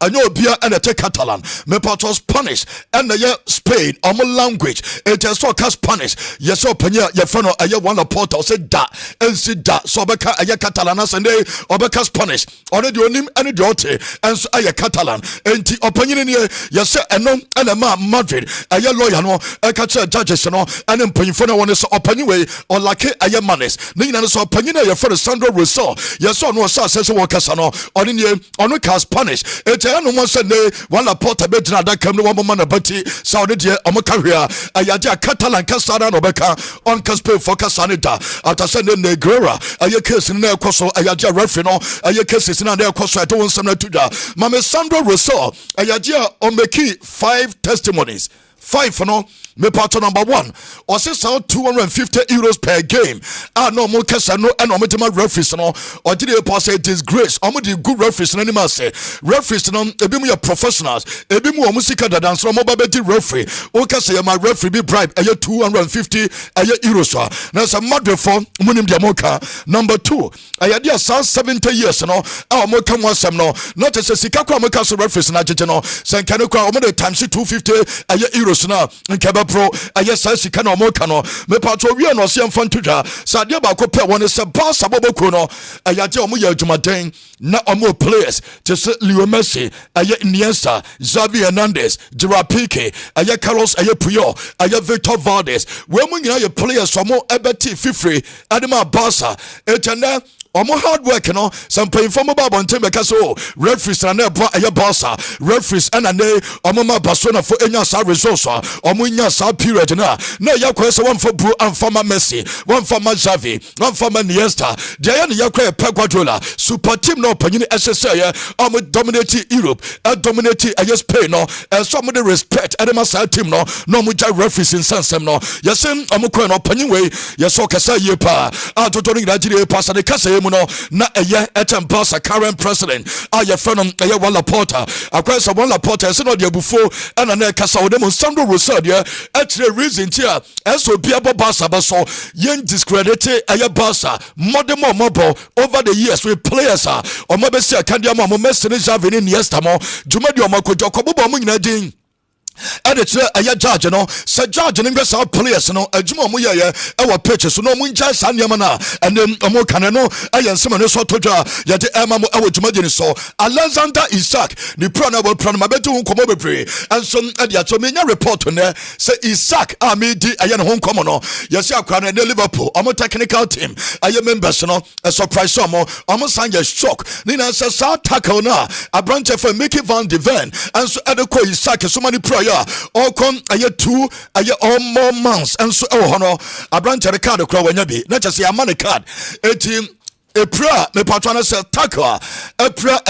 and you be and a Catalan. Me part was Spanish and the Spain language. It is so Spanish. Yes, open your friend or a one portal said that and see that so beka a Catalanas and they obeka Spanish. Already your name and the and so a Catalan and the opinion here. Yes, and no and a man Madrid a lawyer no a catch judges no and then paying for no one is opinion way or like a manis. Nina so opinion your friend Sandro Rousseau. Yes, no says workers no on in here on Spanish. It's a no one said one porta bedna that come no one man about Saudi career ayaja Catalan Casada no beka on Caspe for Casanita after sending the Guerra a case in their coso ayaja refino a case in their coso I don't some to that Mame Sandro Rousseau ayaja on the key 5 testimonies 5 no me part number 1 or say sound €250 per game no more kasa no and ometima referees no or did you pass a disgrace omodi good referees no anima say referees no ebi mu professionals ebi mu omusika da dance no babeti referee o kasa my referee be bribe €250 na some mother for munim dia moka number 2 ayade 70 years no mo kam wasem no not as sika kwa mo kasa referees na jeje no senka no kwa omode times €250 na nkeba pro ayesa sika na omoka no me patro wi no se mfantuja sade ba ko pe won se boss aboboko no ayade omo ya adwumaden na omo players just Leo Messi Iniesta Xavi Hernandez Gerard Piqué Carlos Puyol Victor Valdes we mo nyina ye players omo ebeti fifre adema Barca etena omo hard work no some pay for mobile on team because referees and a Barca referees and omo ma Barcelona for enya sa results omo nya sa period na yakwa one for Bru and for Messi one for Xavi one for Iniesta dey na yakwa Pep Guardiola super team no panyin SSA omo dominate Europe dominate Spain no some of the respect adema sa team no mo ja referees in sansem no yesem omo ko no panyin we yeso kasa ye pa atotoni Nigeria pass the kasa no na etem Barca current president your friend Walla Porta akwesa Walla Porta se no de bufo na na kasa wo dem Sandro Rousseau de the reason here so bia Barca baso yen discredit Barca modern mobile over the years with players o mo be se akandia mo Messi ne Xavi ne Iniesta mo jumadi o makojo kobo mo nyina din and it's a judge no so judge and invest our players no adwuma mo ye our pitches so no mo nja sanyama na and then mo kan no ayensema no so toja ye de ema mo awdwuma de so Alexander Isaac the pro na ma betu nkomo bebre and so e dia to menya report ne say Isaac amedi aye ne ho nkomo no ye say akwa na Liverpool omo technical team aye members no a surprise omo sanje shock ni na say sa tackle na abranche for Mickey van de Ven and so edeko Isaac so many pro all come aye 2 aye all more months and so hono abranche card kro wanya bi na chese ya man card etim prayer me patwana say tackle a prayer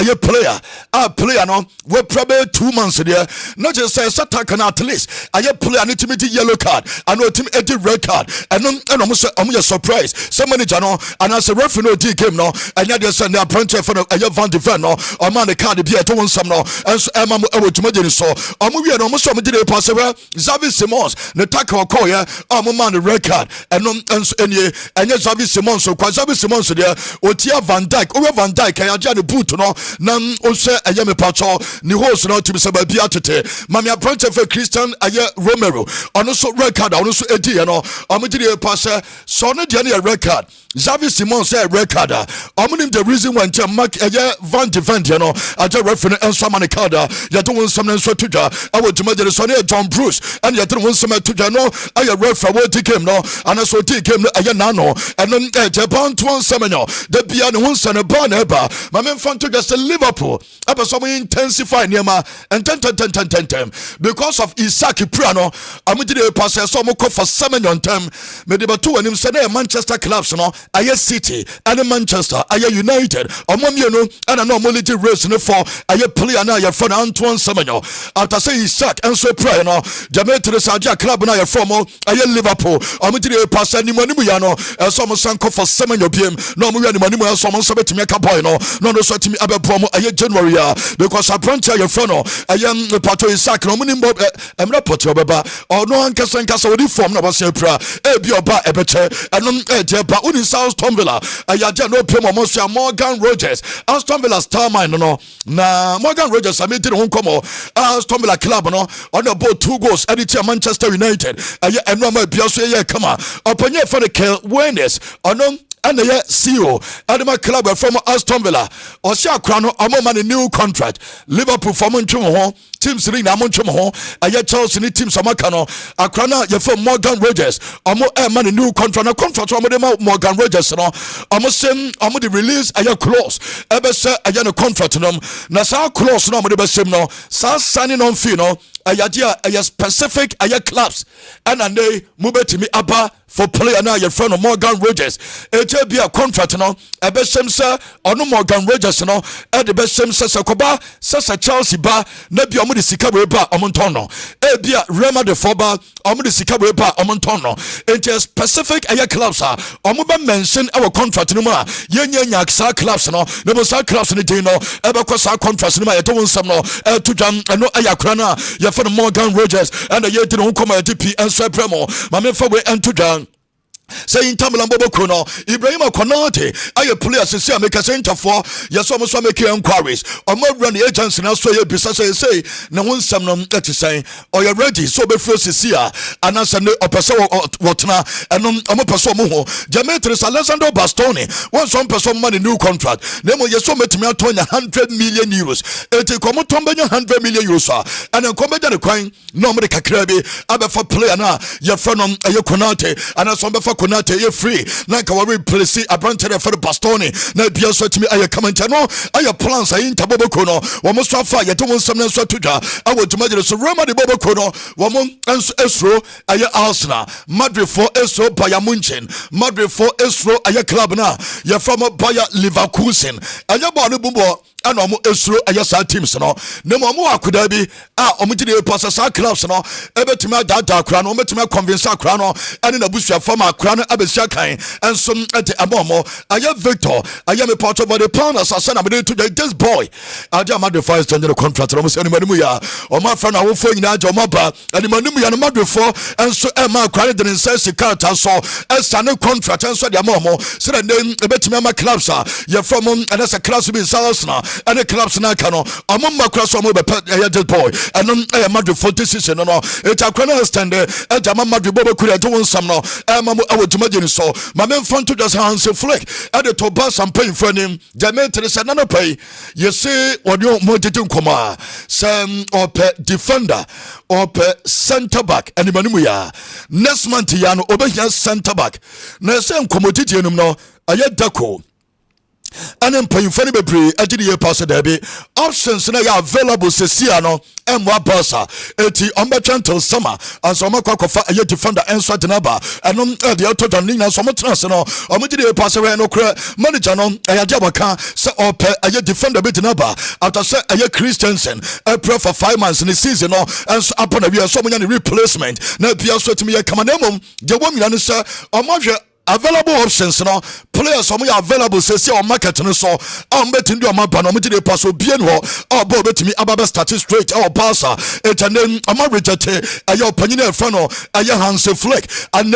a player no we probably 2 months there not just say tackle at least a player need to meet yellow card and no team edit red card and no say surprise some manager no and as a referee no D game no and ya dey say na apprentice for a Van de Ven no o man the card be to won some no and so e ma mo dwuma so o mo wie no mo so mo dey pass we Xavi Simons the tackle call ya o mo man the red card and no and Xavi Simons so kwa Xavi Simons there Otia Van Dijk over Van Dijk ayaja ne boot no na o se ayeme pacho ni host no to be say bia tete mami apprentice for Christian aye Romero ono so red card ono so edi no omudi pass so no de na red card Xavi Simons say red card omunim the reason when mark aye Van de Ven no aja referee and some man card ya do won some so tuja awo juma de so na John Bruce and ya do won some tuja no aye referee wo di game no and so di game no aye na no and no Japan 27 the bia ne won sana ba na ba ma men fan to just Liverpool aba so mo intensify niema and ten because of Isaac Prano amudi de pass so mo call for 7 on time me de batu anim say na Manchester clubs no aye City and Manchester aye United omomie no and no molity race no for aye player na aye for Antoine Semenyo after say Isaac and so pray no Demetrius Sadia club na aye from aye Liverpool amudi de pass anim ya no so mo san call for Semenyo biem no mo wi animani mo so mo so betimi aka boy no no so timi abebo mo aye January because apprentice your friend no aye pato Isaac no muni mbo emra poto beba ono ankasa wodi form na bose pra e bi oba ebeche enom eje ba uni South Tomvilla ayaje no pem mo so Morgan Rogers Aston Villa star mine no na Morgan Rogers ameti no komo Aston Villa club no on about 2 goals edit Manchester United aye enro ma bia so ye kama oponye for the Kel Wellness ono and the CEO Adama club from Aston Villa or Shakrano among new contract Liverpool for Monchum teams ring Amonchum ho a Chelsea team Samakano Akrana you from Morgan Rogers amo man new contract Morgan Rogers no almost same amo the release a clause ebe say a contract no na sa clause no amo the same no sa signing on fee no a specific clubs and they move to me aba for player now your friend Morgan Rogers it be a contract no ebe same say ono Morgan Rogers no e the best same say Koba say Chelsea ba na bi omo de sika we ba omo ton no e bia Rema de Foba omo de sika we ba omo ton no it is specific clubs omo be mention our contract no ma yenya sa clubs no no sa clubs ni dey no e be ko sa contract no ma ye to nsam no to jam no ayakra na your friend Morgan Rogers and the yeti no come DP and so premo ma me fa we ento jam say in Tamala Bobo no Ibrahim Konate aye players say make a center for yes almost make inquiries or more run the agents now so you be say na won sam no that say or you ready so be first here and answer no person what na and no person mo ho Demetrius Alessandro Bastoni one some person money new contract nemo yes so metimi aton 100 million euros et come tombenya 100 million euros and come be the kwan no me kakra bi abefa player na your friend aye Konate and some befa Konate ye free na ka we replace abrantere for Bastoni na bia so timi aye comment no aye plans aye ntaboboko no wo mo so afa ye to won sam na so tudwa awo tumagire so Roma de boboko no wo mo esro aye Arsenal Madrid for esro Bayern Munchen Madrid for esro aye club na ye from Bayer Leverkusen aye ba no bumbo and omo esro ayasa teams no ne mo akoda bi omo gide pass sa clubs no ebetuma dada akra no ometuma convince akra no ene na busua form akra no abesia kan enso ete amomo aya Victor aya me part of the plan as na me to this boy aja ma the first general contract no se animu ya omo afra na wo fo nyina aja omo ba animu ya no ma for enso e ma akra de nsense character so esa ne contract enso de amomo se na ebetuma ma clubs ye from and as a class be Arsenal and the clubs na kano among macross on mobile boy and I Madrid for decision no it a corner stand and Jama Madrid Bobo could do some no I would imagine so my men front to just hands flick at the Tobas and paying for him Demetrius and none pay you see what you more didn't come some or defender or center back and Manuya next month Yano over here center back na same commodity no ayedako and then paying for the bebre agidi pass derby options na ya available sesia no emwa bossa eti ombetwa till summer and so makofa aye defender enso denaba and the auto don na so motrans no omugidi pass we no kra manager no ayaje baka se ope aye defender be denaba after say aye Christensen pray for 5 months in the season no and so upon a we so many replacement na bia so timi ya kamanemu je wo mina no se omahwe available options no players some available say on market no so am betin do am ba no mti dey pass obie no o ba betimi ababa start straight or passer et and then am reject ayo panyina fa no ayo Hansi Flick and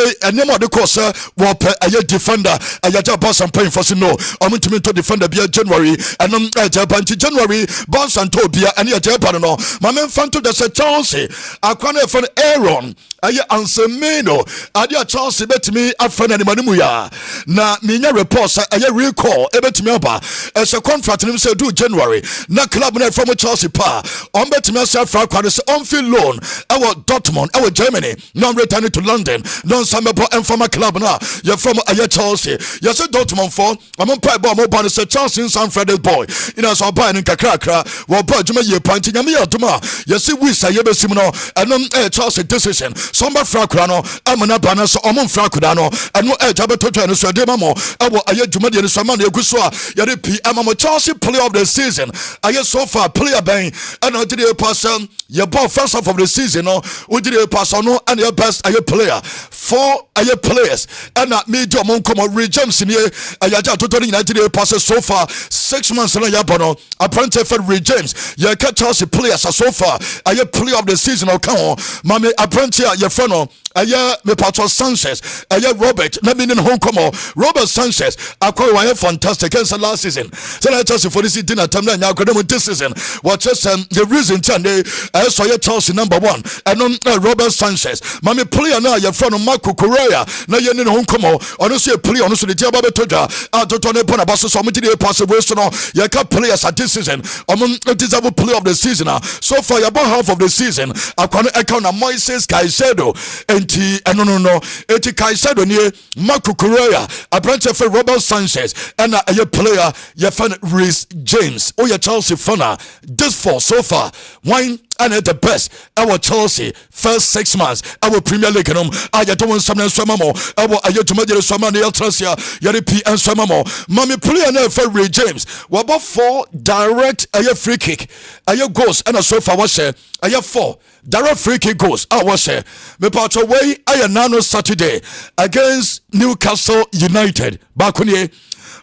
mo de course wo pe ayo defender ayo ja pass and paying for no am mti to defender bia January and ja banti January boss and to bia and ya ja no ma men fan to the Chelsea akwana for Aaron ayo Ansemino adia Chelsea betimi afana ni ya na minya reports aye recall ebetimi oba as a contract nim say do January na club na from Chelsea pa on betimi say fra kwade say on field loan our Dortmund our Germany non returning to London non samebo and from a club na you from aye Chelsea you say Dortmund for am pa ball mo ban say Chelsea San Fred boy you know so buy in kakrakra wo ba juma ye point nyame yaduma you see we say ye besim no and Chelsea decision somebody fra kra no amana ban so on fra kuda no and jabeto no so de mamo ɛwɔ ɛyɛ dwumadi ne so ama na egu so a yɛde pi ama mo Chelsea player of the season ɛyɛ so far player bɛn ɛna ɔde de pass yɛ ball first half of the season no ɔde de pass no ɛna yɛ best ɛyɛ player 4 ɛyɛ players ɛna media ɔmo nkɔmɔ Ray James nie ɛyɛ agya toto ne nyinaa de de pass so far 6 months na yɛ bɔ no apprentice for Ray James yɛ ka Chelsea players so far ɛyɛ player of the season ɔka ho mame apprentice a yɛ fɛ no ɛyɛ mepato Sanchez ɛyɛ Robert na mi ne ho nkɔmɔ Robert Sanchez akɔyɛ wɔyɛ fantastic ɛnsa last season sɛ Chelsea for this season atam na nya akɔdɛ mu this season wɔkyɛ sɛ the reason tɛ ne ɛsɔ yɛ Chelsea number 1 ɛno Robert Sanchez mame player na yɛ fɛ no Marco Correa na yɛ ne ho nkɔmɔ ɔno so yɛ player ɔno so de tia ba bɛtɔ dwa atotɔ ne pɔna ba so ɔmo ti de pass away so no yɛ ka players at this season ɔmo deserve player of the season so far yɛ bɔ half of the season akɔno ɛka na Moises Caicedo enti ɛno no eti Caicedo nie Marco Correa apprentice for Robert Sanchez ɛna ɛyɛ player yɛ fan Reece James o yɛ Chelsea fana this for so far wine and the best our Chelsea first 6 months our Premier League no I don't want some swamamo our ayatumadi swamani eltrasia yari p and swamamo mami player na for Ray James we about 4 direct a free kick a goals and so far was a 4 direct free kick goals I was me part away I nano Saturday against Newcastle United back on here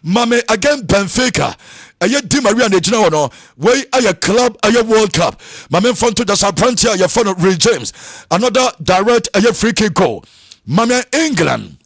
mami again Benfica aye Di Maria na gina wono wey aye club aye World Cup mame fonto just apprentice aye for Ray James another direct aye free kick goal mame England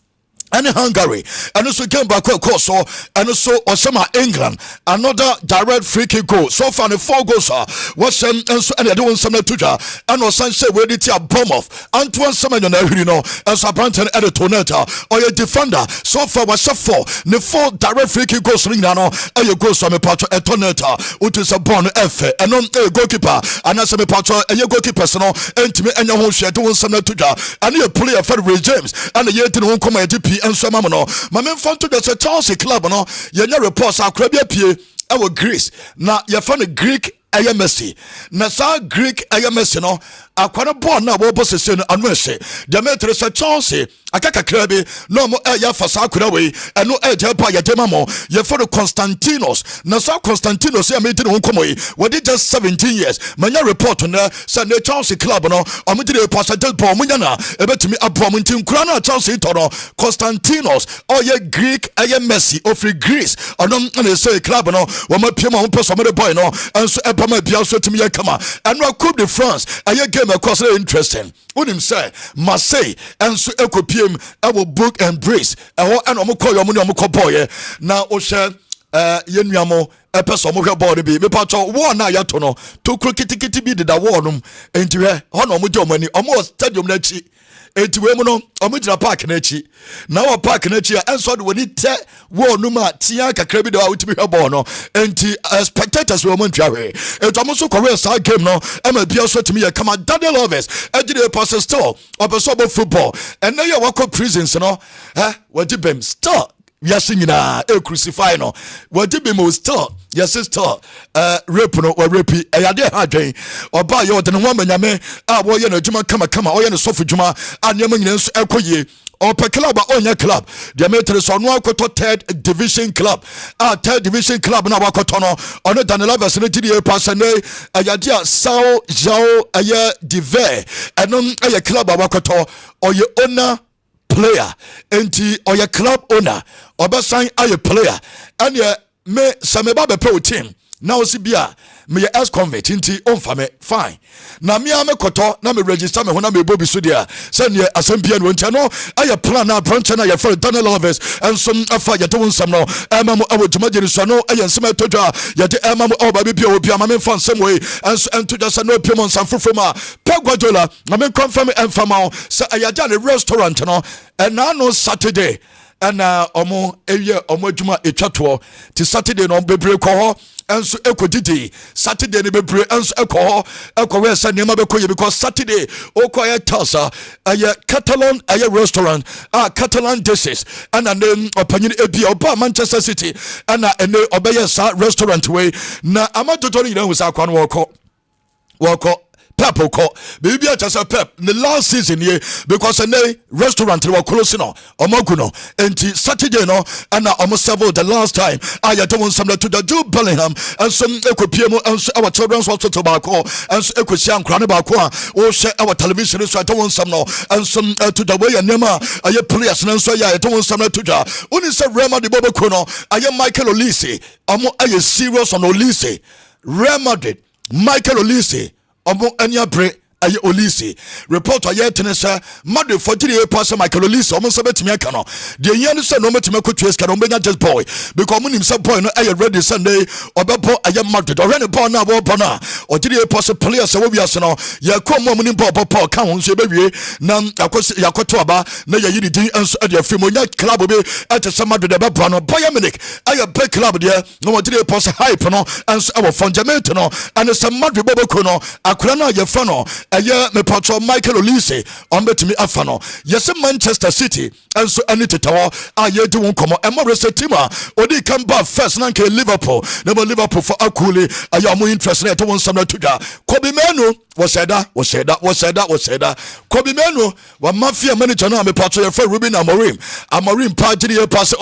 and Hungary and also came back so and also Osama England another direct free kick goal so far the 4 goals was and so and they don't some to and was say we did bomb off Antoine Semenyo na you know as apprentice at the tornado or a defender so far was 4 the 4 direct free kick goals ring now and goals from a part of a tornado which is a born F and on a goalkeeper and as a part of a goalkeeper no and me and your home share doing some to and you player for Ray James and the yet won't come and so mama no mame fonto the Chelsea club no yenya reports akrabia pie e Greece na ye fa no Greek aya Messi na sa Greek aya Messi no akwana ball na wo boss se no anu ehye de metre se Chelsea akaka krabi no mo ya fa sa akura we eno eje pa ye dema mo ye for Constantinos na sa Constantinos ya metre no komo yi we did just 17 years manya report na say na Chelsea club no omo dire percentage ball munya na ebetumi abo mo ntin kura na Chelsea to no Constantinos o ye Greek aya Messi of Greece ono na say club no wo ma piem mo person mo de boy no enso ebama bia so timi ye kama eno Coupe de France aya game across interesting unim say Marseille enso ekopiem ewo book and brace eho eno mo call yo mo ne mo boy na o hye yenuamo epeso mo hwe ball bi me pacho wo na ya to no to krokitikiti bi deda wo no enti hwe ho na mo je omani omo stadium na chi enti we mu no omo gira park na chi na wo park na chi enso de woni te wo no ma tia kakra bi da wo timi hwe ball no enti spectators we mo ntwa hwe enti omo so correct sa game no e ma bia so timi ye kama Daniel Alves ejide pass still obeso bo football and na ye wako prisons no wadi bem still yes nyina e crucify no wadi bem still yes still rape no or rape eyade ha dwen oba ye odene ho manyame a wo ye na adwuma kama wo ye no sofu dwuma anyama nyina nso ekoye Ope club onya club the metre so no akoto 3rd division club 3rd division club na wakoto no ono Daniel Alves ne gidi pasane ayadia sao jao aya dive enom aya club wakoto oye owner player enti oye club owner obasan aya player anya me sameba be pro team na osibia me ex convert nti onfame fine na me amekoto na me register me ho na me bobi so dia se ne asempia no ntia no aye plan na branch na ye for Daniel Alves enso afa ye to nsam no emam awotuma jeri so no aye nsem atodwa ye de emam oba bi obi ama me fan sem we enso entodwa se no piem nsam fofom a Pegwadola na me confirm enfama se aye ja ne restaurant no na no Saturday ana omo ewie omo adwuma etwato ti Saturday no bebre ko ho enso ekodidi Saturday ne bebre enso ekọ we se ne ma bekoye because Saturday okoye tasa aye Catalan aye restaurant Catalan dishes ana ne opanyin ebi oba Manchester City ana ene obeye sa restaurant we na amadodo ni hu sa kwa no woko Pep ko baby a chasa Pep the last season here because a restaurant we were close no omoguno enti Saturday no and almost several the last time I don't some to the Jude Bellingham and some ekopiem and our children's hospital back and ekosia nkra ne ba ko o share our television so I don't want some no and some to the way nema aye players no so ya don't want some to ja oni say Rema de Bobo Kono aye Michael Olise omo aye serious on Olise Real Madrid Michael Olise omo anya bre aye Olise report aye tenesa Madrid for 3 pass Michael Olise omo so betimi aka no de yen say no metimi ko twes ka no benya just boy because mo nim say boy no aye ready Sunday obepo aye Madrid o rene ball na ball na o 3 pass players we wiase no ye kom mo nim ball ka ho so bewie na yakoto aba na ye yidi din enso e de afim onya club be et say Madrid be bra no Bayern Munich aye big club there no 3 pass hype no enso e wo fundament no and say Madrid boboko no akura na ye fa no aye me patro Michael Olise on betimi afa no yes Manchester City and so any tetawo aye di won komo e mo resetima odi kan ba first na ke Liverpool never Liverpool for akuli aye mo interest na to won sam na tuja Kobe Menu was said Kobe Menu wa mafia manager na me patro ye for Ruben Amorim party ye pass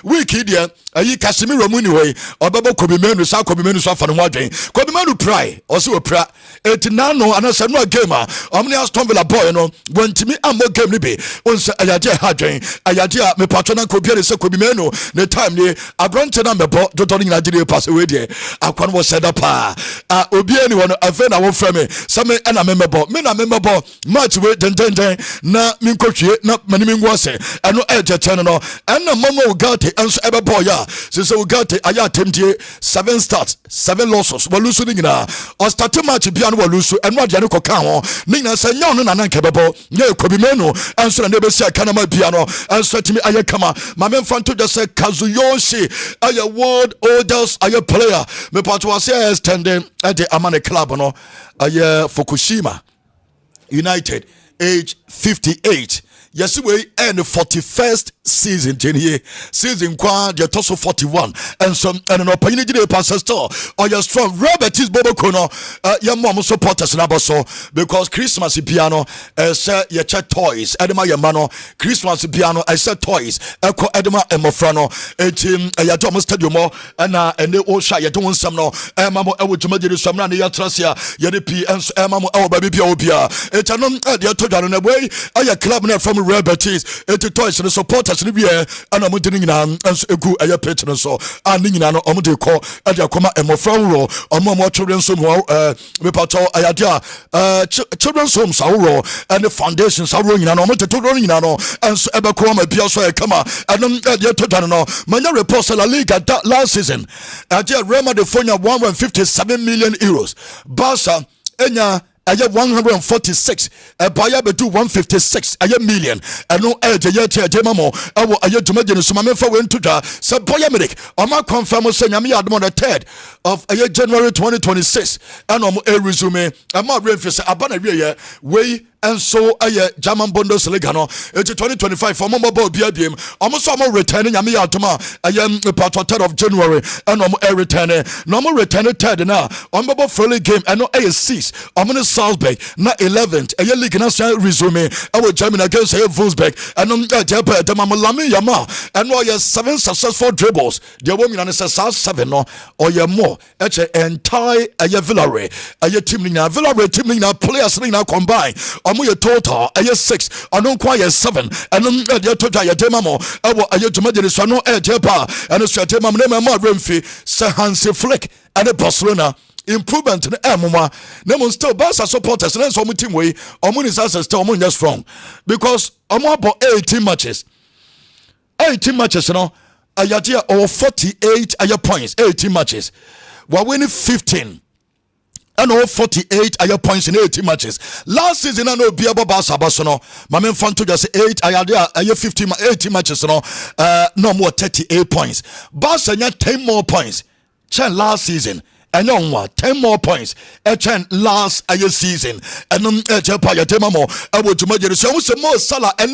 week here aye Casemiro muni we obebo Kobe Menu so afa no wadwen Kobe Menu pry also pra etinano anasa no game omni Aston Villa boy no wantimi ammo game ni be onse ayade hadwen ayade a me patro na Kobe se Kobe Menu ne time ni abronte na mebo dodo ni Nigeria pass we there akwan was said pa obi ani wono afa na wo frame same na memebo me na memebo match we den na min kotwe na manimi ngwase eno ejeten no na mama ugate enso ebe boy ya se ugate aya temtie 7 starts 7 losses walusu ni na o start match bia no walusu eno ade ne koka ho ni na se nya no na nanke bebo nye Kobe Menu enso na be si aka na bia no enso timi aye kama ma me fanto just say Kazuyoshi aye world oldest aye player me part was extending at the Amane club no aye Fukushima United age 58 yes we end 41st season here season kwa the toso 41 and some and no payini gide pastor store or your strong Robert is Bobo Kono your mom supporters na boso because Christmas piano say your chat toys edema your mano Christmas piano I said toys eko edema emofrano etim ya dom stadium na ene o sha ye don sam no mamo e wojuma gide sam na ya trasia ye de pi enso mamo e baby bia obia etanom de to dwano na boy aya club na from Robertis et toys the supporters ni bia ana mo de nyina enso egu aya pitch no so ani nyina no omo de ko e de akoma emofra woro omo children so mo me pato aya dia children so so woro and the foundation so woro nyina no omo de to do nyina no enso e be ko ma bia so e kama anum de to dano no manya report La Liga last season adia Rema de Fonya 157 million euros Barca enya aye 146 baya be do 156 aye million eno eje ye mamo ewo aye tumaje no suma mefa we ntudwa se Bayern Munich o ma confirm say nyame yadom on the 3rd of aye January 2026 eno mo resume e ma refise abana wie we and so aye German Bundesliga no 2025 for mobile biabiem almost some returning nyame yadoma aye part of 3rd of January eno mo returning no mo return 3rd na on mobile friendly game eno aye 6 on Salzburg na 11th aye league na resume our Germany against Wolfsburg and Japan the Mamalami Yama and all your 7 successful dribbles the women and says 7 no or your more at entire aye Villarreal aye team na Villarreal team na players na combine omo your total aye 6 onon kwa ye 7 and the total aye demamo awo aye tumade so no Japan and so demamo na ma remfi se Hansi Flick and Barcelona improvement in emuma nemo still Barca supporters na so team we omo is access still omo just strong because omo about 18 matches no ayatia or 48 aya points 18 matches we winning 15 and all 48 aya points in 18 matches last season I know be about Barca no my men fan to just 8 aya 15 18 matches no no more 38 points Barca nya 10 more points than last season and on 10 more points and last season and Japan Temamo I would to major so more Salah and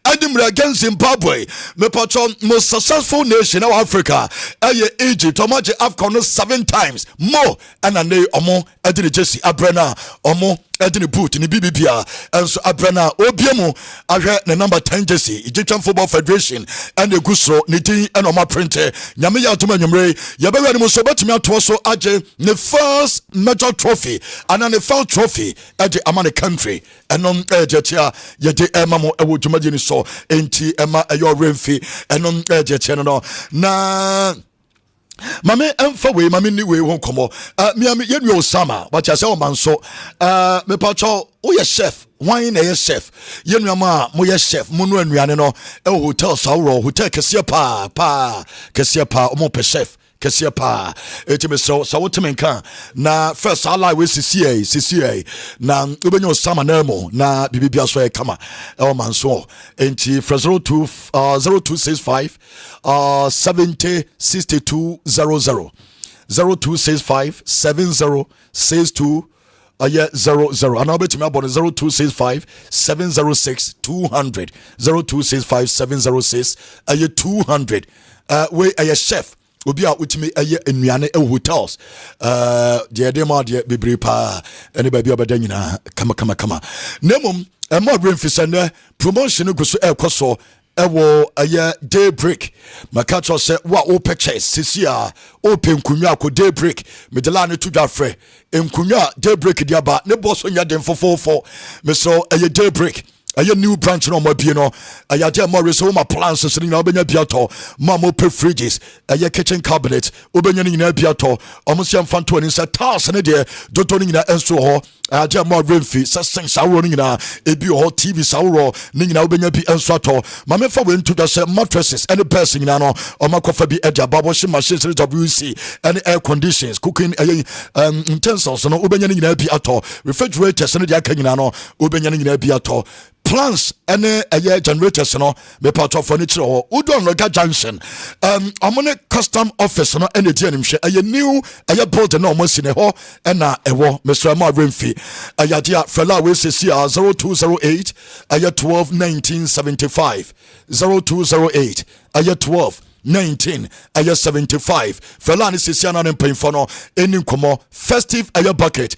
Adam against Zimbabwe me patron most successful nation of Africa Egypt Tomaji Afcon 7 times more and they omo Jesse Abrena omo edini boot ni bibia enso abrana obiemu ahwe ne number 10 jersey Egyptian Football Federation and egusro ne tin and oma print nyame ya atoma nwumre ya bewe ni mo so betimi ato so age ne first major trophy and an first trophy at the amane country and on ejetia ye de emamo ewo dwumaje ni so enti ema eyo remfi and on ejetia no na mame emfa we mame ni we won komo me yenu Osama but ya say o man so me pacho o ye chef wine na ye chef yenu ama mo ye chef mo no anuane no e hotel Sauro hotel kese pa kese pa o mo pe chef kese pa etime so wotime nka na first ala we CCA na obenyo Osama na mo na bibia so e kama e o man so enti 0265 70 62 00 0265 70 62 00 and I'll bet you about 0265 706 200 0265 706 200 we a chef obi a utimi enuane hotels de ma de bebre pa ene ba bi obeda nyina kama nemum mo remfisende promotion go so ekoso ewo daybreak makacho se wa o purchase sisia open kunwa ko daybreak medela ne tudwa frɛ nkunwa daybreak dia ba ne boss nya den fofofo me so daybreak new branch no mo bie no de mo reso ma plans so nyina obenya biato ma mo pe fridges kitchen cabinet obenya nyina biato omo se mfanto ni se tiles ne de dodo nyina enso ho de mo remfi se sen sawo nyina ebi ho TV sawo nyina obenya bi enso ato ma me fa we ntu da se mattresses and person nyina no omakofa bi eja babo shi machines WC and air conditions cooking utensils no obenya nyina bi ato refrigerators ne de aka nyina no obenya nyina bi ato plans ene generators no me part of furniture or udon loga junction amone custom office no ene die nimhwe new building no mo sine ho ena ewo Mr. Ma Remfi dia fella we say 0208 12 1975 0208 12 19 75 fella ni sisia na mpemfo no eni komo festive bucket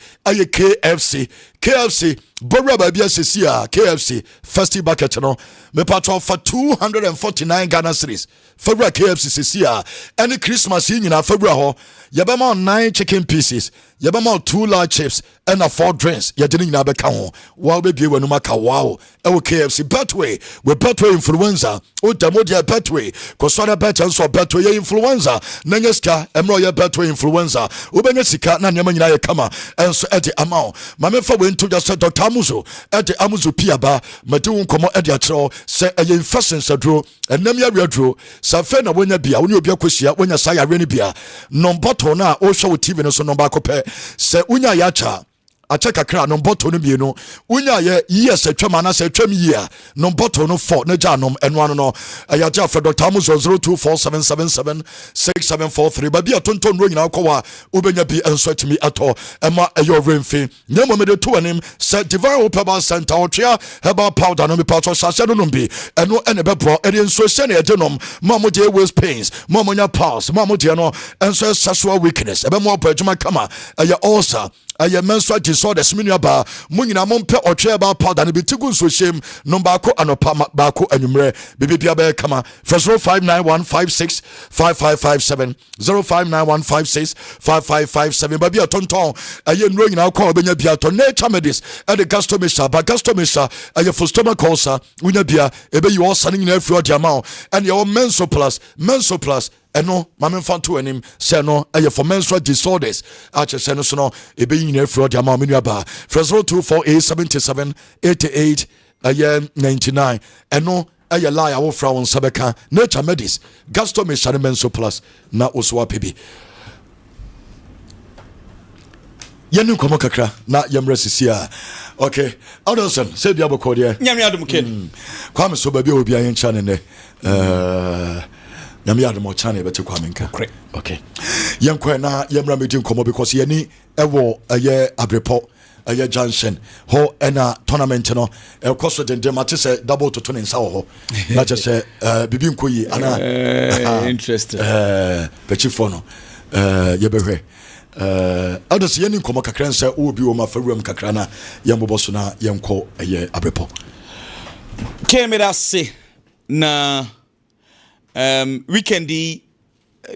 KFC Bora babia sisia KFC festive bucket no me patron for 249 Ghana cedis February KFC sisia any Christmas nyina February ho yebema 9 chicken pieces yebema 2 large chips and 4 drinks yedini nyina beka ho wa bebie wanu maka wow ewo KFC Betway we Betway influencer o demodia Betway ko so na bet so Betway influencer nanya sika emro ye Betway influencer obenya sika na nyama nyina ye kama enso edi amount mame fa we nto just Dr. Amuzo edi Amuzo piaba mede won komo edi akero se eye infection sadro enam ya redro sa fe na wonya bia woni obi akosia wonya sa ya reni bia nomboto na o hwe TV no so nomba akopɛ se wonya ya cha acheka kra no bottle no mienu unya ye yes atwam ana se atwam yi a no bottle no 4 na ja nom eno ano no ayaja for Dr. Amuzo 0247776743 ba bia tonton ro nyina akwa obenya bi enso atimi ato ema eyo remfi nyemo me de to anim se divine herbal center otwea herbal powder no me pato sase no bi eno ene bebro ede enso se na ede nom mamo de waist pains mamo nya pulse mamo de no enso sexual weakness ebe mo apajuma kama aya ulcer aya menstrual disorders minuaba munyina mompe otwe ba powder ne bitigu nso shem no baako anopa baako anwumre bibia ba kama 0591565557 0591565557 babia tonton aya nro nyina kwa obenya bia to nature medis e de gastomesa ba gastomesa aya for stomach ulcer unya bia ebe yi ulcer ne nyina afri odiama and your menso plus eno mame fanto anim se no eye for menstrual disorders ache se no so no ebe nyina afro de ama menu aba 02487788 99 eno eye lie awo fra won sabeka nature medis gastomesa ne menso plus na oso apebi yenu komo kakra na yemra sisia okay Anderson se bia bokode nyame adum ken kwame so ba bia obi ayen cha ne nyame adom chane bete kwa menka okay yenkwa na yemra medin komo because yeni ewo abrepo junction ho ena tournament no ekoso dende mate se double to tuning sa ho na je se bibi nkoyi ana interesting pechifo no yebehwe Others Yenin Koma Kakransa, who be Oma Ferum Kakrana, Yambobosuna, Yanko, a year Abrepo. Came it say na weekendy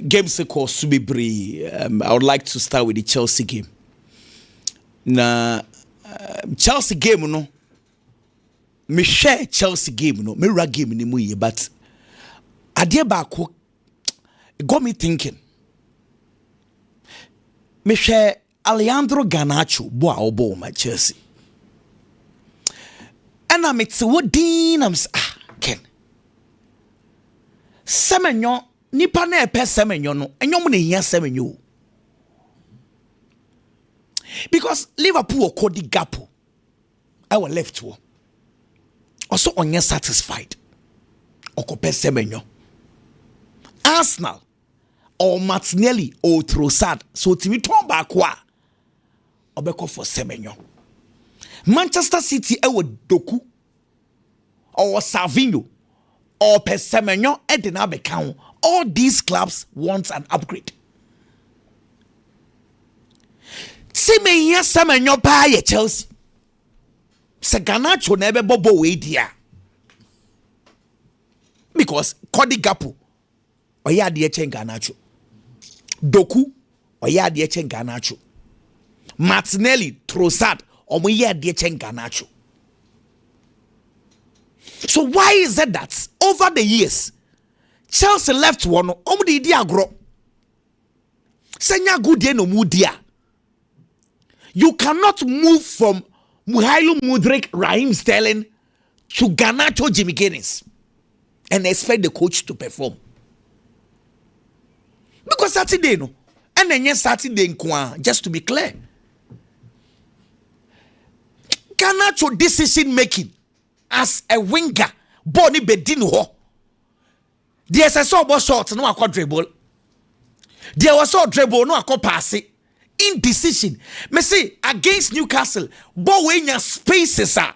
games course to be bree. I would like to start with the Chelsea game. Na Chelsea game no. Me share Chelsea game no. Me rag game ni mu ye, but adie baako it got me thinking. Me share Alejandro Garnacho bo a obo my Chelsea. And I'm it's what Dean I'm Ken. Semenyo nipa na epe semenyo no enyo mo na hia semenyo. Because Liverpool kodi gapo. I was left to. Also onye satisfied. Okope semenyo. Arsenal or Martinelli or Trossard so timi turn back wa obeko for semenyo. Manchester City ewo Doku or Savinho or Pesemenyo edina become. All these clubs want an upgrade. See me here Semenyo pa Chelsea. Se Garnacho nebe bobo we dia. Because Cody Gakpo oya de chen Garnacho. Doku oya de chen Garnacho. Martinelli, Trossard omo ye de chen Garnacho. So why is it that over the years Chelsea left one omo de di agro. Senya good no mu dia. You cannot move from Mykhailo Mudryk, Raheem Sterling to Garnacho, Jimmy Guinness and expect the coach to perform. Because Saturday no, and then yes Saturday just to be clear. Garnacho decision making as a winger, Bonnie Bedinho. There's a so short, no a dribble. There was so dribble, no a pass. Indecision. Me say against Newcastle, but when your spaces are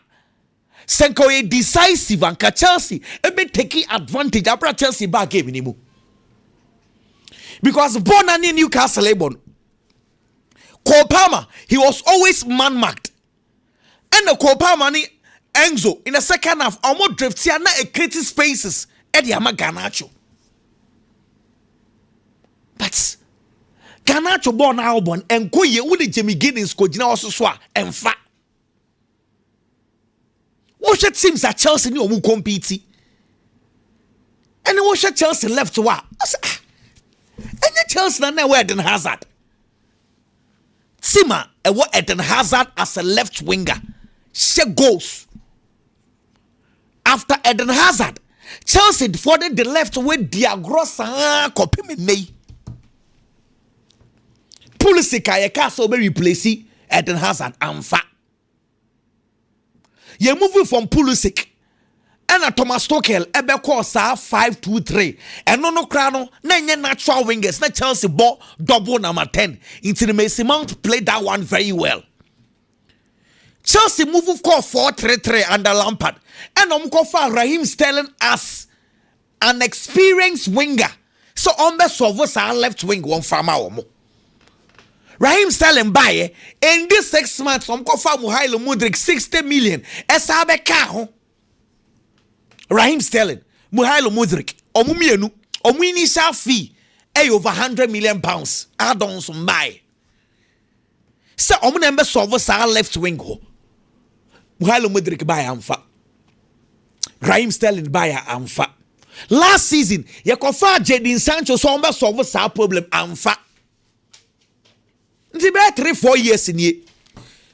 Senko a decisive and Chelsea, a bit taking advantage after Chelsea back game anymore. Because Bonani Newcastle Eben Cole Palmer, he was always man marked. And the Cole Palmer ni Enzo in the second half almost drifts here na a creative spaces at the Garnacho. But Garnacho born album and go ye uli Jimmy Guinness ko jina also swa and fa. What teams that Chelsea ni omu compete. And what Chelsea left to wa. And the Chelsea na where Eden Hazard. Sima and what Eden Hazard as a left winger. She goals. After Eden Hazard, Chelsea further the left with Diagrosa copy me. Pulisic a castle be replace Eden Hazard and fa. You're moving from Pulisic and a Thomas Tuchel ebe call 5-2-3 and no crano na nye natural wingers na Chelsea ball double number 10 into the Mason Mount played that one very well. Chelsea move call 4-3-3 under Lampard and call for Raheem Sterling as an experienced winger. So be solve our left wing one farmer omo. Raheem Sterling buy in this 6 months call for Mykhailo Mudryk 60 million. Esa be ka ho. Raheem Sterling, Mykhailo Mudryk, omumienu, initial fee over £100 million. Add-ons buy. So nembe solve our left wing ho. Mykhailo Mudryk buy amfa. Raheem Sterling buy amfa. Last season, you confer Jadon Sancho so ombe solve our problem amfa. Nti be 3-4 years in ye.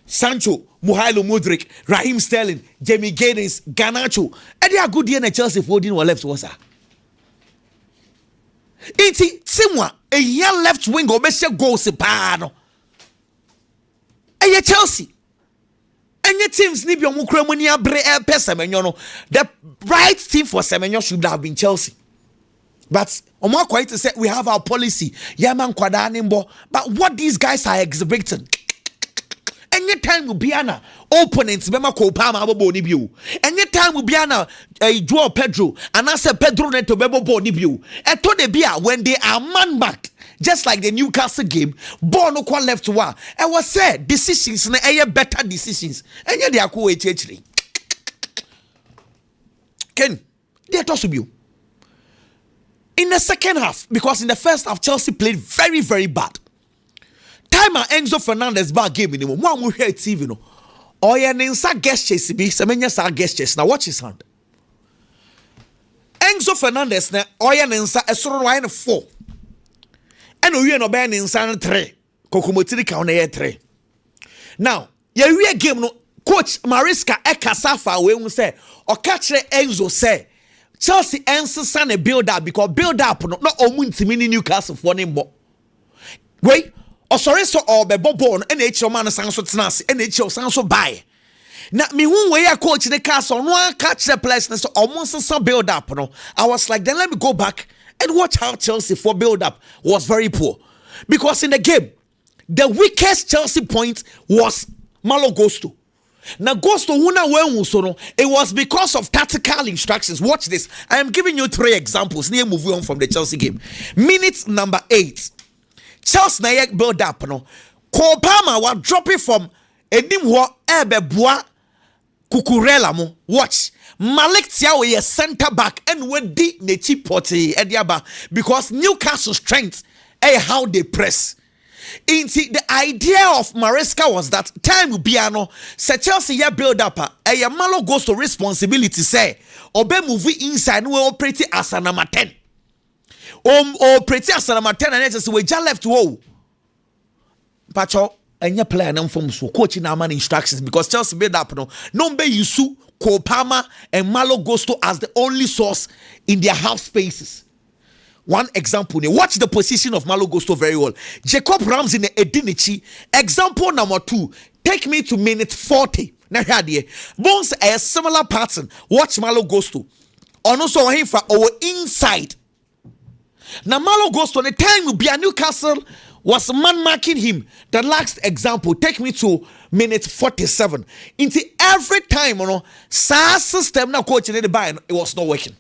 Sancho, Mykhailo Mudryk, Raheem Sterling, Jamie Guinness, Garnacho. And they are good year in Chelsea for didn't left was her. Iti Simwa, a young left wing or best goals pano. And ye Chelsea. And your teams need your Mukremonia bre Semenyo. The right team for Semenyo should have been Chelsea. But Omar quite to say we have our policy. Yaman Kwadanimbo. But what these guys are exhibiting. Anytime will be an opponents, Bema Kopama Boni View. Anytime will be an Joao Pedro, and I said Pedro Neto Bebo Boni View. And to the beer when they are man backed, just like the Newcastle game, ball no kwa left one. I was said decisions na better decisions. And yeah, they are cool actually. Ken, they are to you. In the second half, because in the first half, Chelsea played very, very bad. Time Enzo Fernandez back game in the one we hear TV no. Oh yeah, ninsa guest chase be semenya sa guest chase. Now watch his hand. Enzo Fernandez na oh yeah ninsa esoro no 4. And we no be ninsa 3. Kokomotiri ka on 3. Now, yeah we game no coach Mariska Ekasafa we hu say o catch Enzo say Chelsea ensa na build up because build up no omuntimi ni Newcastle for ne mbo. Wait, oh sorry so bebo ball and HO man san so tenase and HO san so buy. Na me hu we a coach the castle no catch the place so almost some build up no. I was like then let me go back and watch how Chelsea for build up was very poor. Because in the game the weakest Chelsea point was Malo Gusto. Now Gusto huna we so no it was because of tactical instructions. Watch this. I am giving you 3 examples. Near move on from the Chelsea game. Minute number 8. Chelsea na yek build up no. Kopama wa drop it from edim ho ebeboa Kukurela mo. Watch. Malik Tiaw ye center back and we di nechi poti ediaba because Newcastle strength how they press. The idea of Maresca was that time will be ano se Chelsea ye build up Malo goes to responsibility say obe move inside we operate as a number 10. Operate as a number 10 and just we just left whoa. Pacho enye player na from so coach na man instructions because Chelsea build up no be Yusu, Kopama and Malo Gusto as the only source in their half spaces. One example, watch the position of Malo Gusto very well. Jacob Rams in the Edinichi. Example number 2. Take me to minute 40. Now here, Bones a similar pattern. Watch Malo Gusto. Also him for our inside. Now Malo Gusto, the time will be a Newcastle was man marking him. The last example, take me to minute 47. Into every time, SARS system now coach in the buy, it was not working.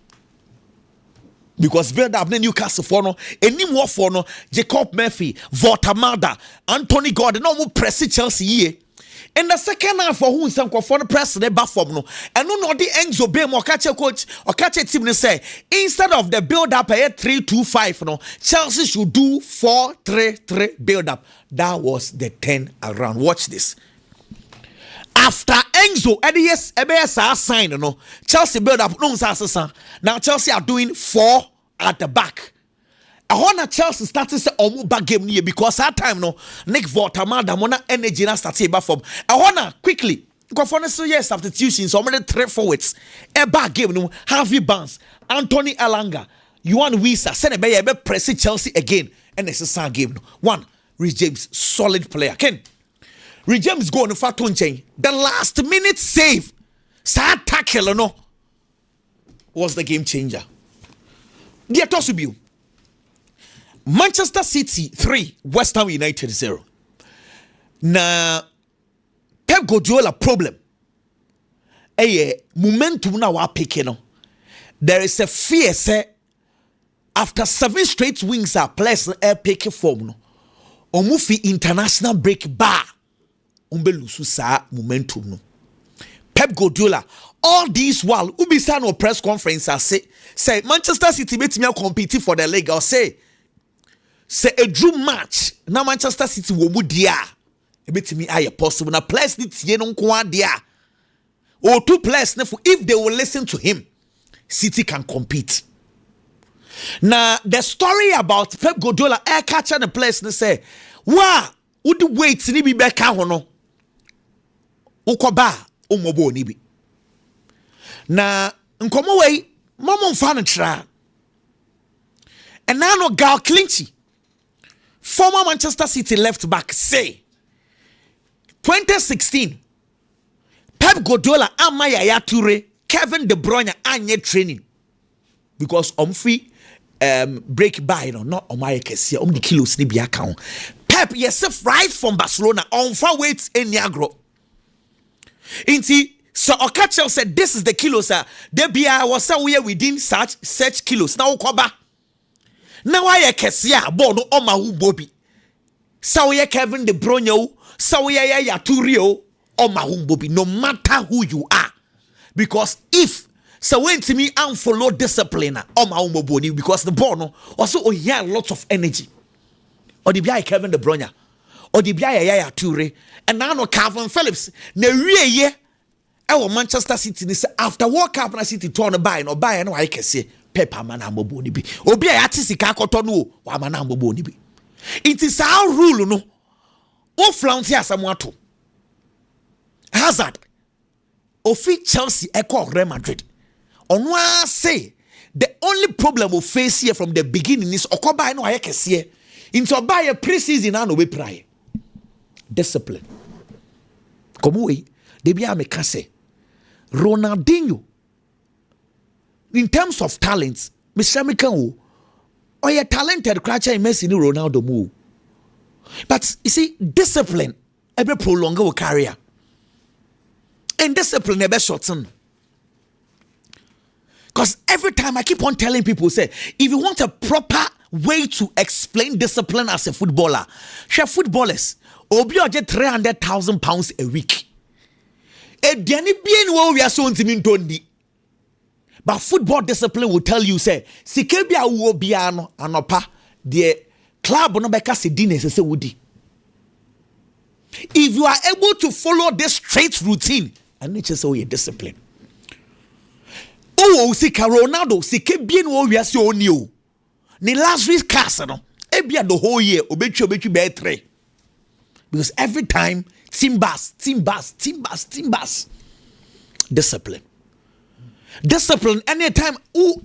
Because build up the Newcastle for no, any more for no, Jacob Murphy, Vortamada, Anthony Gordon, no more press Chelsea ye. In the second half for whom some for the press the back from no, and no the Enzo Bay or catch a coach or catch a team they say instead of the build up a 3-2-5 no, Chelsea should do 4-3-3 build up. That was the 10 around. Watch this. After Enzo, yes, EBS sign, no. Chelsea build up, no, now Chelsea are doing 4 at the back. I want Chelsea started to say back game near because that time, no, Nick Vortamar, the mona energy na started back from. I want quickly, because for next year substitutions, so many 3 forwards, a back game, no, Harvey Barnes, Anthony Alanga, Yuan Wisa, send a bay, press Chelsea again, and it's a sound game. No. 1, Rhys James, solid player. Ken. Rhys James go on the chain. The last minute save, sad tackle, no, was the game changer. Dear Tosubiu, Manchester City 3, West Ham United 0. Na Pep Guardiola problem. Momentum na wa pick no. There is a fear say after 7 straight wins are players pick form no. Omufi international break bar. Umbelusu sa momentum no. Pep Guardiola all these while ubisa no press conference say Manchester City betimi compete for the league or say a drew match na Manchester City wo mu dia e betimi aye possible na players ni tie no nko dia or 2 players if they will listen to him City can compete. Now the story about Pep Guardiola catcher the players they say wa would wait ni bi beka ho no ukoba umobo ni bi na nkomo wei momo mfa no tra and now no Gal Clinchy former Manchester City left back say 2016 Pep Guardiola ama Yaya Toure Kevin De Bruyne anye training because free break by no not on my case the kilos ni bi account Pep yourself right from Barcelona on far weights in Niagara inti so Okacha said this is the kilos there be I was somewhere within such kilos now ukoba Now I kesia ball no oma hu Bobby. So ye Kevin De Bruyne, so ye Turio, oma hu Bobby. No matter who you are, because if so when to me and follow discipline oma hu Bobby, because the ball no also oh yeah lots of energy. Or the guy Kevin De Bruyne, or the guy Yaya Toure, and now no Calvin Phillips. Ne ye our Manchester City ni say after World Cup na City turn buy no buy no I can say paper man ambobo ni bi obi a yati sika koto no wa man ambobo ni bi. It is our rule no o flaunt ya samuato Hazard ofi Chelsea echo Real Madrid onwa say the only problem we face here from the beginning is okoba no I can say into buy a pre-season and we pray discipline come we they be am say Ronaldinho, in terms of talents, Mr. Mikan, or you're talented, Cratcher and Messi, Ronaldo move. But you see, discipline, every prolong our career, and discipline, every shorten. Because every time I keep on telling people, say, if you want a proper way to explain discipline as a footballer, share footballers, obi oje £300,000 a week. But football discipline will tell you, say, Sikebia wo biano anopa the club no beka se di se wudi. If you are able to follow this straight routine, and it's just your discipline. Oh, Sika Ronaldo, Sikebia wo wiase oni o. Ni last week's cast no. Ebia the whole year obechu be 3. Because every time team bass. Discipline. Anytime,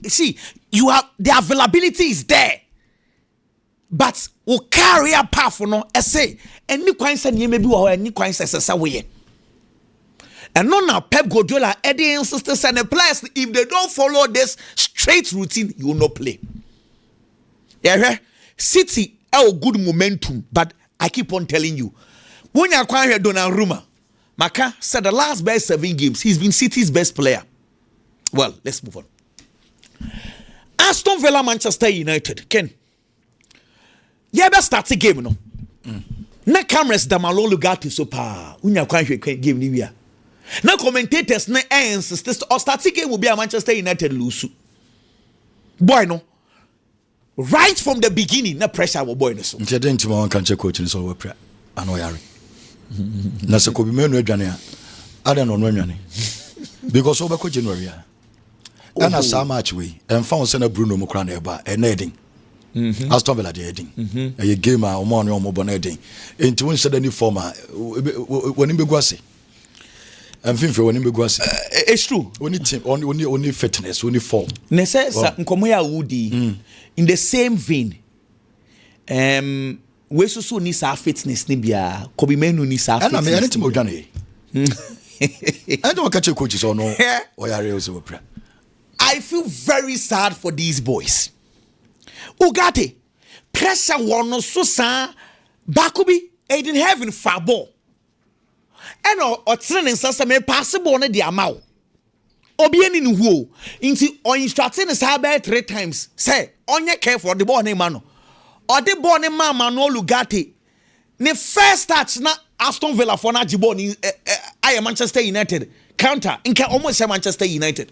see, you have the availability is there, but we carry a powerful no. I say, any coins and you may be or any coins as a way. And no now, Pep Guardiola, Eddie and sisters and the players, if they don't follow this straight routine, you will not play. Yeah, City, good momentum, but I keep on telling you. When you acquire Donnarumma, Maka said the last best 7 games, he's been City's best player. Well, let's move on. Aston Villa, Manchester United. Ken, you ever start a game, no? Na cameras da malo lugati so pa. Unya acquire game ni wia. Na commentators na insist or start a game will be a Manchester United lose. Boy, no. Right from the beginning, na pressure will boy no so. Nti den tima wan kan che coach ni so we pre. Ano yare. Na se ko bi menu adwane a ada no anwane because we ko January a ana sa match we en fa won na Bruno mo kra na eba e na edin Aston Villa de edin e game a o mo no mo bo na edin enti won sheda ni form a woni begu ase en finfe woni begu ase it's true woni team only fitness only form ne se nkomo ya wudi in the same vein we so ni sa fitness ni bia Kobe Menu ni sa fitness. And I anything odwane. I don't catch a coach so no. I feel very sad for these boys. Ugate pressure one so sa Bakubi Aiden having far ball. And or training sasa me possible na dia maw. Obi ani ni huo. Inti on instructing is about 3 times. Say, onye care for the ball na man. Or the born in Manuel Lugati. The first touch na Aston Villa for na Jibon I am Manchester United. Counter in almost say Manchester United.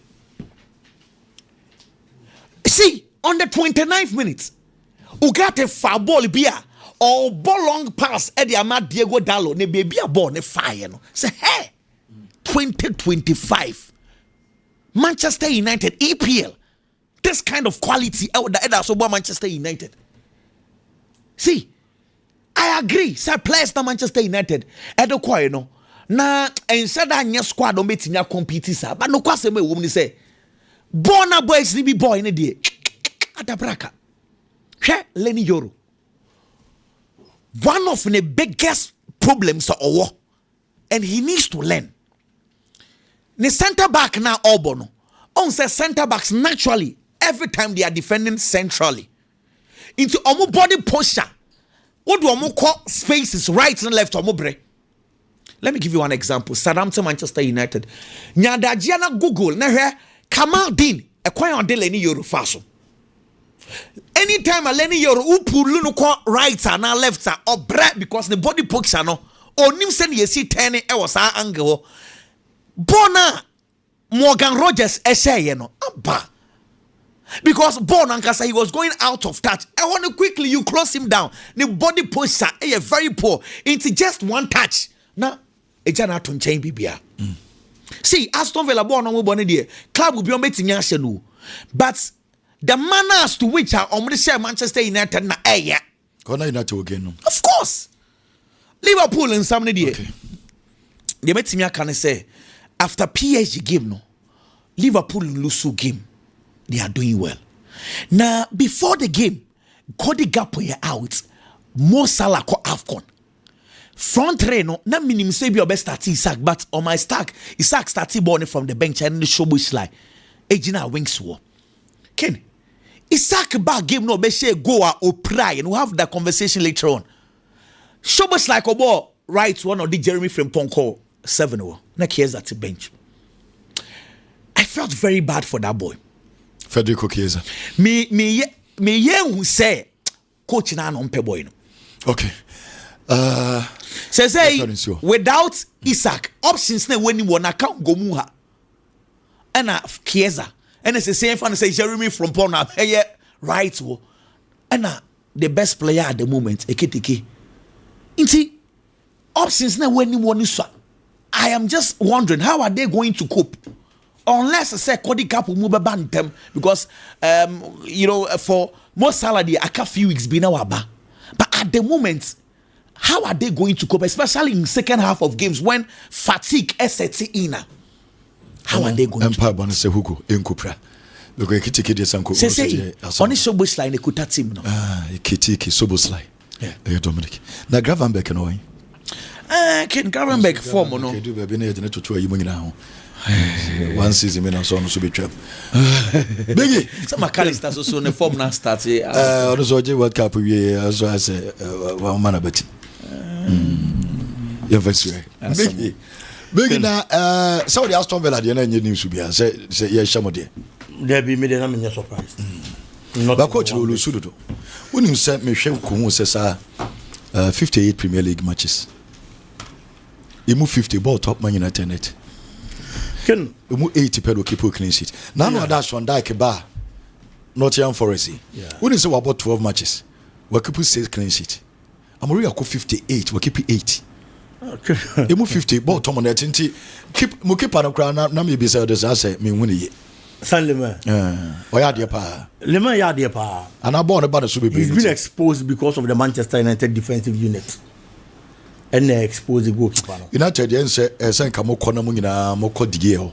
See, on the 29th minute, Ugate far ball beer or ball long pass Eddie Amad Diego Dallo ne baby a ball ne fire no. Say hey 2025 Manchester United EPL. This kind of quality the so Manchester United. See, I agree. Sir, players na Manchester United. Edo kwa no. Na instead anya squad o metinya compete sir. But no kwase me wom ni say. Bona boys ni be boy ni die. Adabraka. Hwe Lenny Yoro. One of the biggest problems owo and he needs to learn. The center back now Obono. On say center backs naturally every time they are defending centrally. Into omo body posture. What do omo call spaces right and left omo bre? Let me give you one example. Southampton, Manchester United. Nyadajiana Google na he Kamal Dean e kwan on de Lenny Yoro faso. anytime a Lenny your upu lunuko right and left or bread because the body pokes no or nim send ye see 10 was our angle. Bona Morgan Rogers essay no abba. Because Bon and Kasa he was going out of touch. I want to quickly you cross him down. The body posture very poor into just one touch. Now a jana to chain bibia. See, Aston Villa born on one idea. Club will be on betting no. But the manner as to which are on the Manchester United na yeah. United again. Of course. Liverpool in some idea. Okay. The betting can say after PSG game no. Liverpool lose game. They are doing well. Now, before the game, Cody Gakpo out. Mo Salah ko AFCON. Front three no, na minimum say be best start Isaac, but on my stack, Isaac started born from the bench and the showbush line. Ejina wings war. Ken, Isaac back game no be share go or pry, and we'll have that conversation later on. Showbush like a ball right one of the Jeremy from Ponko 7-0. Next here's at the bench. I felt very bad for that boy. Federico Chiesa. Me who say coach na no mpe boy no. Okay. Say without Isaac options na when you na account go mu ha. And Chiesa. And it's the same fan say Jeremy from Pona right wo. And the best player at the moment Ekitike. Inti options na when you want to I am just wondering how are they going to cope? Unless I say Cody Gakpo move ban them because for most salary I can few weeks be now but at the moment how are they going to cope, especially in second half of games when fatigue sets in? How are they going Empire to say Hugo in Kupra? Look at Kitty Sanko. Say only Sobos line a kuta team no. Kitty Sobos line. Yeah, Dominic. Now Gravenberg no. Can Gravenberg form no. Do be na to try you now. One season and so on to be trap. Biggie, some McAllister so soon the form now starts. Also, World Cup we as I say one man about. Yeah, Biggie. Biggie now. Saudi Aston Villa the end news to be say yeah Shamode. There be made am not surprised. But coach Olusudo. When you sent me Shem Kumu says 58 Premier League matches. He moved 50 ball top Man United. Ken, 80 pedo keep clean sheet. Now no dash one die bar. Nottingham Forest. When you say about 12 matches, we keep 6 clean sheet. I'm already 58. We keep 80. Okay. You move 50 ball Tom on that keep mo keep an crown na me be say this I say me win ye. San Lema. Oya de pa. Lema ya de pa. And I born about the super. He's been exposed because of the Manchester United defensive unit. And they expose the goalkeeper. United yen say nka mo kɔ na mo nyina mo kɔ dige ho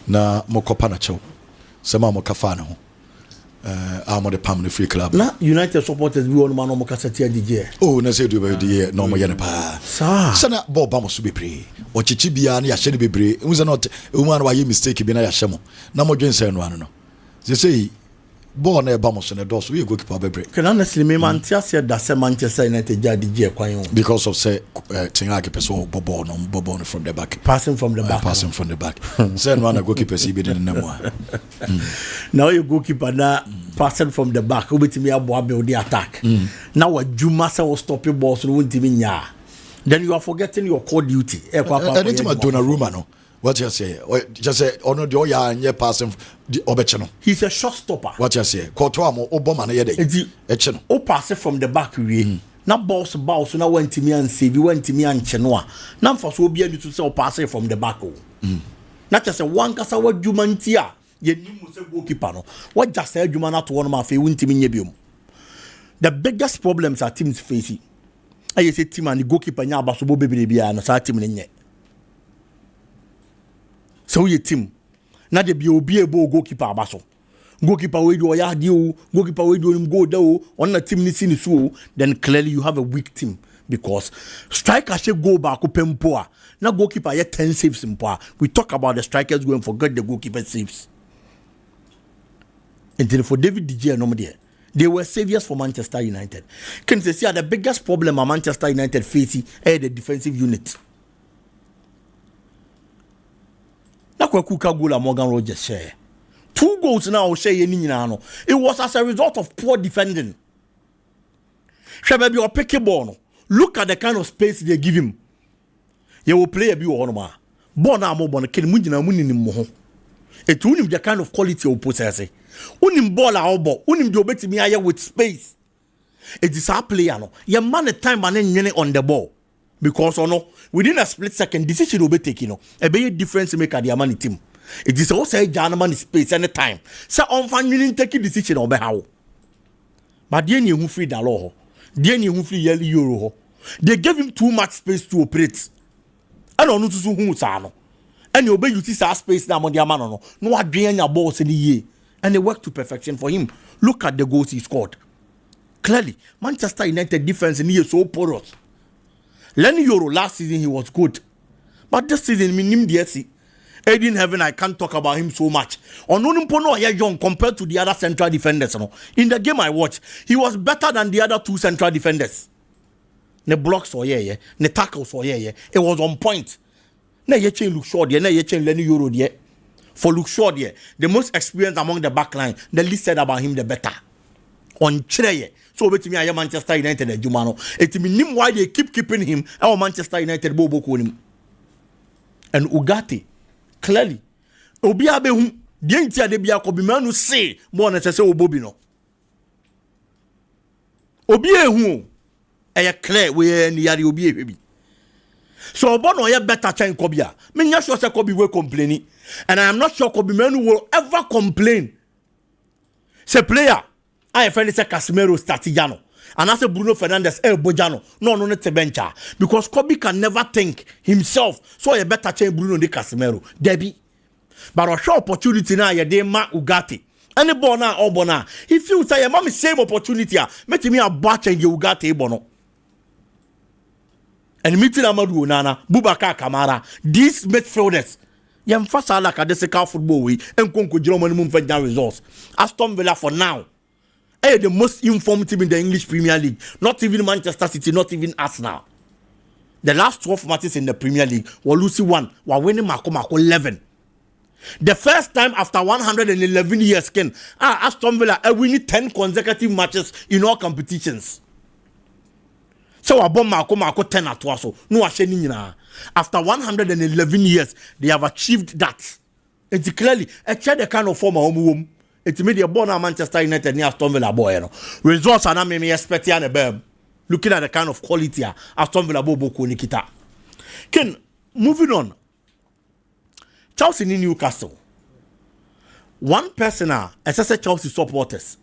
na mo kɔ panacho se ma mo ka fa na ho am the pam the free club na United supporters we on man mo ka satia dige oh na say do be dige na mo ye ne pa sa na ball ba mo so bebre o chichi bia na ya hye ne bebre hu se not hu man wa ye mistake bi na ya hye mo na mo dwen say no ano no say ball na e ba mo so na do so we goalkeeper bebre can honestly me man tia say that say Manchester United ja dige kwan because of say Tingaki person bobo no from the back passing from the back say no na goalkeeper si be den na mo now you goalkeeper na passing from the back obetimi abo build the attack now what Juma say was stop ball so won't even nya then you are forgetting your core duty anytime Donnarumma no what you say just say ono de oya anye passing the obeche no he's a shot stopper what you say Courtois am oboma na ye dey eche no o pass from the back we na boss na went me and save you went me and chenwa na for so obi adu to say o pass from the back o na just say one kasa wadwuma ntia ye nimu say goalkeeper no what just say adwuma na to one ma fe wonti me nya biom the biggest problems our teams facing I say team and the goalkeeper nya abaso bo bebre bia na sa team ne nye so your team na de bi obi ebo goalkeeper abaso goalkeeper we do ya di o goalkeeper we do him go there o on na team ni si ni so then clearly you have a weak team because striker should go back up pempo na goalkeeper ya 10 saves mpo we talk about the strikers going forget the goalkeeper saves until for David De Gea no there they were saviors for Manchester United. Can say the biggest problem Manchester United facing is the defensive unit. Na kwa kuka goal Morgan Rogers share 2 goals now share ye no. It was as a result of poor defending. Shababi or pick a ball. Look at the kind of space they give him. You will play a bit on ma. Bona mo bona ken munjina munini mo. It unim the kind of quality of possess. Unim ball a obo. Unim do beti me aye with space. It is our player no. Your man at time and on the ball. Because within a split second, decision will be taken. A big difference maker the money team. It is also a gentleman space any time. So on fan you take decision over how. But then you free the law. Then you free euro. They gave him too much space to operate. And on to whom sano. And you obey you see our space now on the man no. No adrian your balls in the year. And they work to perfection for him. Look at the goals he scored. Clearly, Manchester United defense in here so porous. Lenny Euro last season he was good. But this season minim DSC. Aiden Heaven, I can't talk about him so much. Onunimpono young compared to the other central defenders. In the game I watched, he was better than the other 2 central defenders. The blocks or yeah, the tackles or yeah. It was on point. Na ye chain look short there, na ye chain Lenny Euro there. For look short there, the most experienced among the back line, the least said about him the better. On Chile. So bet me I am Manchester United and Jumano. It mean why they keep keeping him. Our Manchester United Bobo him. And Ugarte, clearly. Obia be hum. Dientia de bia ko be manu say more than say Obobi no. Obia hu. Eye clear we ni yari obi ebi. So Obono ye better than Kobia. Me nya sure say Kobi will complaining. And I am not sure Kobi Manu will ever complain. Say player I find it's a Casemiro Statigiano. And I say Bruno Fernandes Bojano. No, te bencha. Because Kobe can never think himself. So you better change Bruno de Casemiro. Debbie. But a short opportunity now, you de ma Ugarte. Any bona or bona. If you say your mom is same opportunity, make me a batch and you Ugarte bono. And meeting Amadou Nana, Bubaka Kamara, these midfielders. Yam fasa like a desika football way and conquer German movement results. Aston Villa for now. The most informed team in the English Premier League. Not even Manchester City, not even Arsenal. The last 12 matches in the Premier League were losing 1, were winning Mako 11. The first time after 111 years, Aston Villa are winning 10 consecutive matches in all competitions. So I bomb Mako 10 at Waso. No Ashenina. After 111 years, they have achieved that. It's clearly a the kind of former home. It's made a born Manchester United near Aston Villa boy. Results are not me expecting a bear. Looking at the kind of quality Aston Villa Bobo Nikita. Ken, moving on. Chelsea in Newcastle. One person as Chelsea supporters.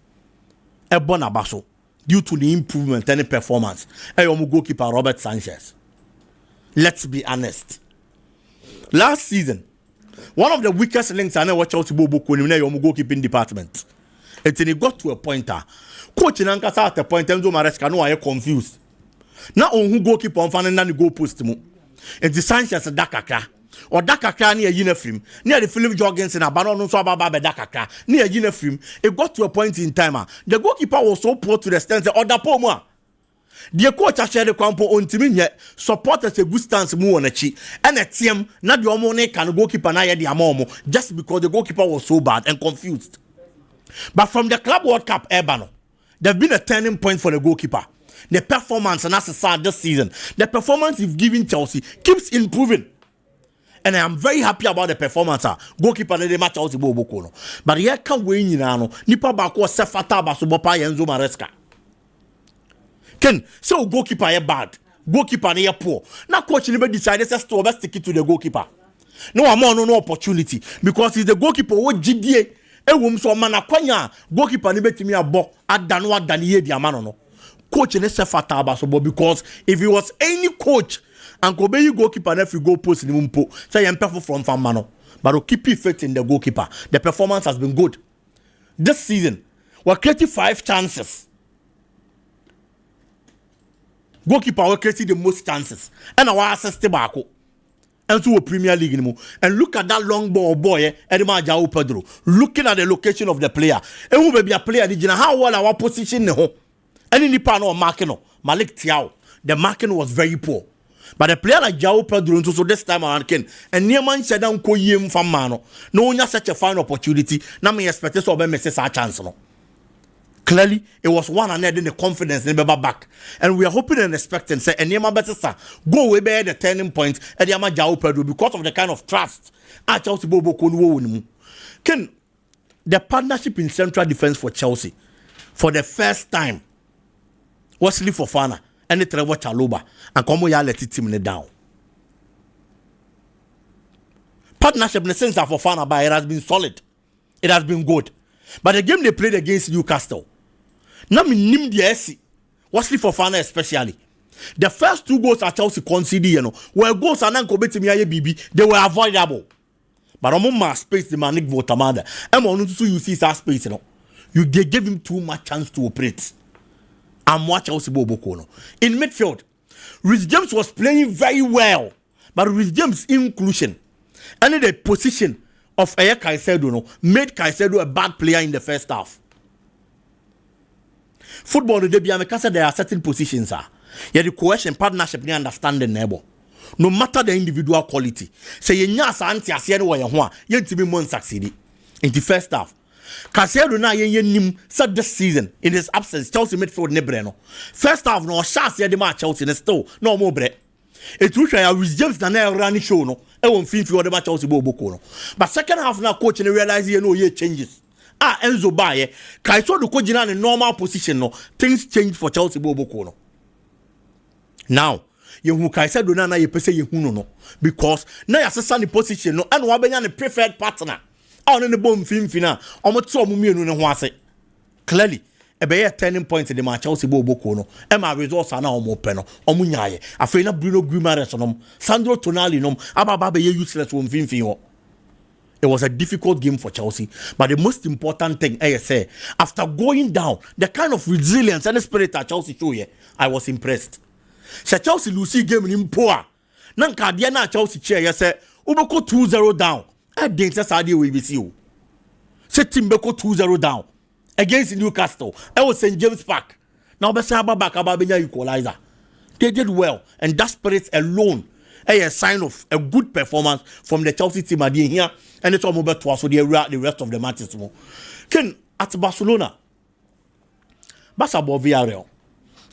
Ebon Abaso. Due to the improvement in performance. Eyomu goalkeeper Robert Sanchez. Let's be honest. Last season, one of the weakest links I know what Chelsea Bobo in the goalkeeping department. Until it got to a point. Coach in Ankasa at the point, Enzo Maresca, no, I am confused. Now, on who goalkeeper on fan and the goal post. And the Sanchez Dakaka. Or Dakaka near Unifilm. Near the Philip Jorgensen, a baron so about Dakaka. Near Unifilm. It got to a point in time. The goalkeeper was so poor to the stance of the Poma. The coach shared the campo on Timinia supporters a good stance move on a cheek and a team not your money can goalkeeper na the amomo just because the goalkeeper was so bad and confused. But from the Club World Cup Eben, there's been a turning point for the goalkeeper. The performance and that's sad this season. The performance you've given Chelsea keeps improving. And I am very happy about the performance. Goalkeeper the match Chelsea Bobo. But here can win you now. Nipa bako sefata basubopa Enzo Maresca. Ken, so goalkeeper is bad. Goalkeeper is poor. Now coach never decided to stick it to the goalkeeper. No amount no opportunity because he's the goalkeeper who GDA. So man akwanya goalkeeper ni betimi abo adanu adaniye di amano no. Coach ne se fata abaso because if he was any coach and go be goalkeeper if you go post ni mumpo say you perform from famano. But keep it fit in the goalkeeper. The performance has been good. This season, we're creating 5 chances. Goalkeeper will create the most chances. And our access to Bako. And to a Premier League anymore. And look at that long ball boy, Edema Jao Pedro. Looking at the location of the player. And who may be a player, how well our position. And in the panel marking, Malik Tiao. The marking was very poor. But the player like João Pedro so this time around Ken and near man said down ko yim from mano. No one such a fine opportunity. Now me expect so be misses our chance no. Clearly, it was one another in the confidence in the back. And we are hoping and expecting say and Yama better sir go way by the turning point at Yama João Pedro because of the kind of trust at Chelsea Bobo Kunu. Ken the partnership in central defense for Chelsea for the first time Wesley Fofana and the Trevor Chalobah and Komo ya let it team down. Partnership in the sense of Fofana, but it has been solid. It has been good. But the game they played against Newcastle, now me nim the SC, Wesley Fofana especially. The first 2 goals at Chelsea conceded, you know, were goals and then BB, they were avoidable. But on space the Manik Votamada, and on to you see that space, you know, they gave him too much chance to operate. And watch Chelsea Bobo Kono. In midfield, Rhys James was playing very well, but Rhys James' inclusion and the position of Aya Caicedo no, made Caicedo a bad player in the first half. Football today, there are certain positions. Yeah, the cohesion, partnership, and understanding neighbor. No matter the individual quality. Say you nyasa anti asiye no ye ho a ye ntimi mon succeed in the first half. Caicedo na ye nim said this season in his absence Chelsea midfield ne bre no. First half no chance ye the match Chelsea ne still no more bre. Etu hwa ya Rhys James na run show no e won finfi the match Chelsea boko no. But second half na coach ne realize ye no ye changes. Enzo Baye Caicedo ko gina in normal position no things change for Chelsea boko no. Now you Caicedo na ye pese ye hu no because na ya sesa ni position no and wa benya ne preferred partner. On the bomb finfina almost so mumienu ne ho ase. Clearly e be a turning point in the match Chelsea boko no e ma results are na omo pe no omo nyaaye afei na Bruno Guimaraes no Sandro Tonali no ababa be useless won finfin ho. It was a difficult game for Chelsea, but the most important thing I say after going down the kind of resilience and spirit that Chelsea show here I was impressed. Se Chelsea lose game in poor na nka de na Chelsea chair ye say ubeko 2-0 down I didn't say we be see you. Say team beko 2-0 down against Newcastle. I was St. James Park. Now be say back ababenya equalizer. They did well, and that spirit alone a sign of a good performance from the Chelsea team at here. And it's all about to so the rest of the matches. Ken at Barcelona. Barcelona Villarreal.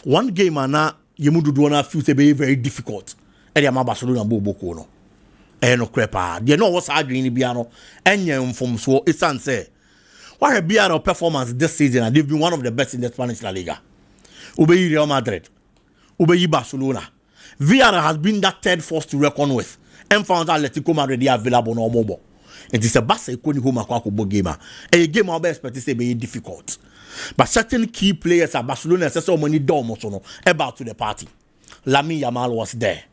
One game ana yemudu do na feel say very difficult. E ma Barcelona boko no. No crepa. They know what's arguing in Biano. And from so it's say what a Biano performance this season, and they've been one of the best in the Spanish La Liga. Obey Real Madrid, obey Barcelona. Villarreal has been that third force to reckon with. And found Atletico Madrid available no mobile. It is a Barca home akwa game. A game I'll be expected to be difficult. But certain key players at Barcelona say so many domo about to the party. Lamine Yamal was there.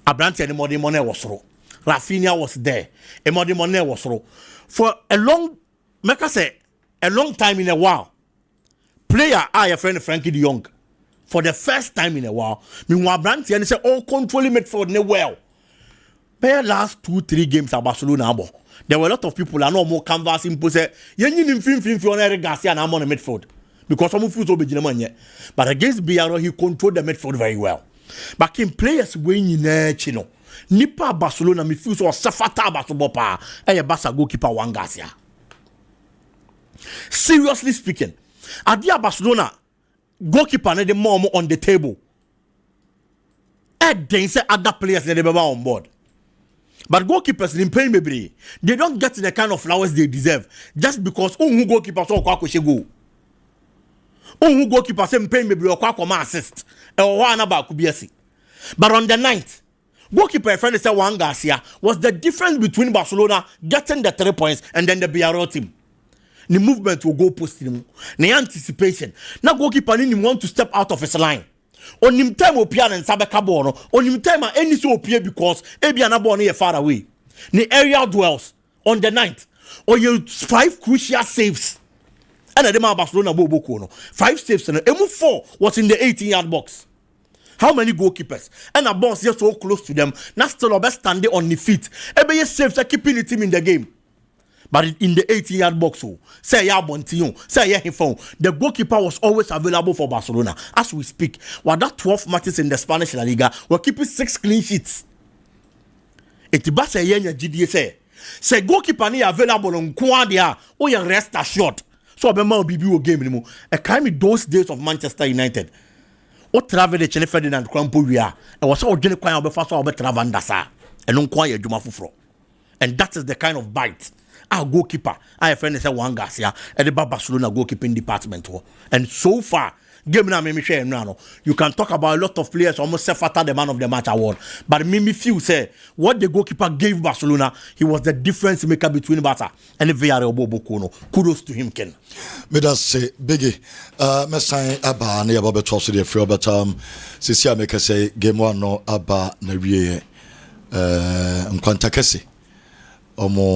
Abrante and Modimone was through. Rafinha was there. And Modimone was through. For a long, make I say, a long time in a while, player your friend Frankie de Jong. For the first time in a while, meanwhile, Abrante and say, all controlling midfield well. But last 2-3 games at Barcelona, there were a lot of people that know more canvassing. Say, you need him film Eric Garcia and I'm on the midfield. Because some of you be but against Villarreal, he controlled the midfield very well. But in players winning you know, Nipa Barcelona midfield or Safata Basobopa and a Barca goalkeeper Juan Garcia. Seriously speaking, Adia Barcelona goalkeeper need more on the table. And then say other players need to be on board. But goalkeepers in pay maybe they don't get the kind of flowers they deserve just because who goalkeeper so kwa go. Who goalkeeper say pay maybe or kwa assist. Or one about Kubiasi. But on the 9th, goalkeeper friend said Juan Garcia was the difference between Barcelona getting the 3 points and then the Villarreal team. The movement will go post him. The anticipation. Now goalkeeper need him want to step out of his line. On him time opian and Sabekabono. On him time any so appear because Ebianabon is far away. The area dwells on the 9th. Or you 5 crucial saves. And the man Barcelona Bobo 5 saves and Emu 4 was in the 18-yard box. How many goalkeepers? And a boss just so close to them. Now still best standing on the feet. Ebe saves are keeping the team in the game. But in the 18-yard box, say ya Bontino, say ya phone. The goalkeeper was always available for Barcelona. As we speak, while that 12 matches in the Spanish La Liga, we're keeping 6 clean sheets. Etiba say ya GDA say goalkeeper ni available on Kwadia, or you rest assured. So Obama will be a game anymore. A kind of those days of Manchester United. What travel the Chile Ferdinand Krampuria, and was all Jenny Quine before so about Travandasa, and non quiet Juma Fufro. And that is the kind of bite. Our goalkeeper, I have friends at one Garcia, at the Barcelona goalkeeping department. And so far, game na me share no. You can talk about a lot of players almost self-after the man of the match award. But me feel say what the goalkeeper gave Barcelona, he was the difference maker between Barca and the Villarreal Bobokuno. Kudos to him, Ken. Me that say Biggie, me sign aba na yaba beto so dey free but sisi a make say game 1 no aba na wie nkwanta kese omo